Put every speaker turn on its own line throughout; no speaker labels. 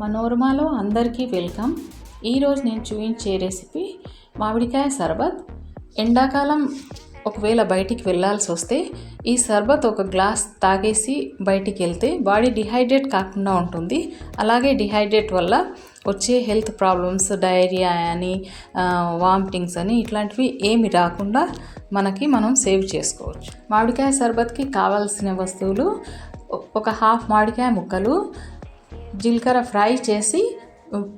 మనోరమలో అందరికీ వెల్కమ్. ఈరోజు నేను చూపించే రెసిపీ మామిడికాయ సర్బత్. ఎండాకాలం ఒకవేళ బయటికి వెళ్ళాల్సి వస్తే ఈ సర్బత్ ఒక గ్లాస్ తాగేసి బయటికి వెళ్తే బాడీ డిహైడ్రేట్ కాకుండా ఉంటుంది. అలాగే డిహైడ్రేట్ వల్ల వచ్చే హెల్త్ ప్రాబ్లమ్స్, డయేరియా అని, వామిటింగ్స్ అని ఇట్లాంటివి ఏమి రాకుండా మనం సేవ్ చేసుకోవచ్చు. మామిడికాయ సర్బత్కి కావాల్సిన వస్తువులు: ఒక హాఫ్ మామిడికాయ ముక్కలు, జీలకర్ర ఫ్రై చేసి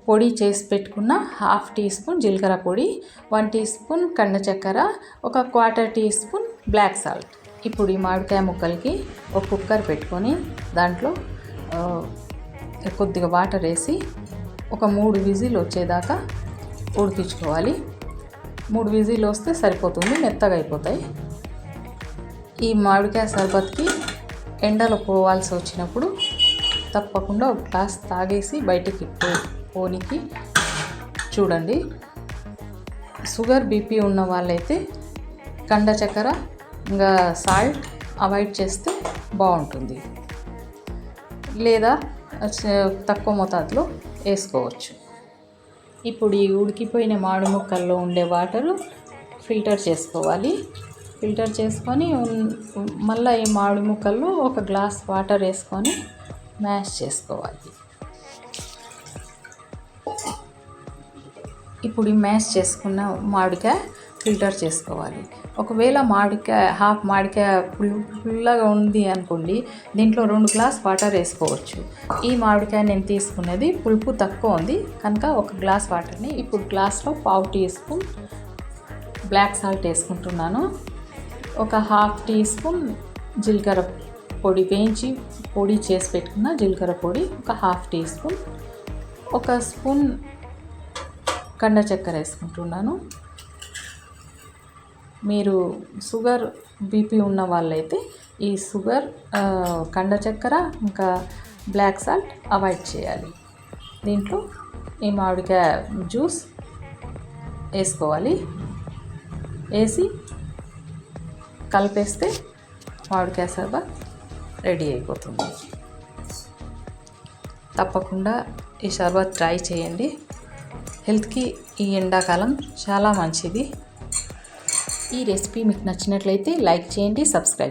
పొడి చేసి పెట్టుకున్న హాఫ్ టీ స్పూన్ జీలకర్ర పొడి, 1 టీ స్పూన్ కండ చక్కెర, ఒక 1/4 టీ స్పూన్ బ్లాక్ సాల్ట్. ఇప్పుడు ఈ మామిడికాయ ముక్కలకి ఒక కుక్కర్ పెట్టుకొని దాంట్లో కొద్దిగా వాటర్ వేసి ఒక 3 విజిల్ వచ్చేదాకా ఉడికించుకోవాలి. 3 విజిల్ వస్తే సరిపోతుంది, మెత్తగా అయిపోతాయి. ఈ మామిడికాయ సర్బత్కి ఎండలో పోవాల్సి వచ్చినప్పుడు తప్పకుండా ఒక గ్లాస్ తాగేసి బయటికి పోనీకి చూడండి. షుగర్, బీపీ ఉన్న వాళ్ళైతే కండ చక్కెర ఇంకా సాల్ట్ అవాయిడ్ చేస్తే బాగుంటుంది, లేదా తక్కువ మోతాదులో వేసుకోవచ్చు. ఇప్పుడు ఈ ఉడికిపోయిన మామిడి ముక్కల్లో ఉండే వాటరు ఫిల్టర్ చేసుకోవాలి. ఫిల్టర్ చేసుకొని మళ్ళీ ఈ మామిడి ముక్కల్లో ఒక గ్లాస్ వాటర్ వేసుకొని మ్యాష్ చేసుకోవాలి. ఇప్పుడు ఈ మ్యాష్ చేసుకున్న మామిడికాయ ఫిల్టర్ చేసుకోవాలి. ఒకవేళ హాఫ్ మామిడికాయ ఫుల్గా ఉంది అనుకోండి, దీంట్లో 2 గ్లాస్ వాటర్ వేసుకోవచ్చు. ఈ మామిడికాయ నేను తీసుకున్నది పులుపు తక్కువ ఉంది కనుక 1 గ్లాస్ వాటర్ని ఇప్పుడు గ్లాస్లో 1/2 టీ స్పూన్ బ్లాక్ సాల్ట్ వేసుకుంటున్నాను. ఒక హాఫ్ టీ స్పూన్ జీలకర్ర పొడి, వేయించి పొడి చేసి పెట్టుకున్న జీలకర్ర పొడి, ఒక హాఫ్ టీ స్పూన్, 1 స్పూన్ కండ చక్కెర వేసుకుంటున్నాను. మీరు షుగర్, బీపీ ఉన్న వాళ్ళైతే ఈ షుగర్, కండ చక్కెర ఇంకా బ్లాక్ సాల్ట్ అవాయిడ్ చేయాలి. దీంట్లో ఈ మామిడికాయ జ్యూస్ వేసుకోవాలి. వేసి కలిపేస్తే మామిడికాయ సర్బత్ రెడీ అయిపోతుంది. తప్పకుండా ఈ షర్బత్ ట్రై చేయండి. హెల్త్కి ఈ ఎండాకాలం చాలా మంచిది. ఈ రెసిపీ మీకు నచ్చినట్లయితే లైక్ చేయండి, సబ్స్క్రైబ్.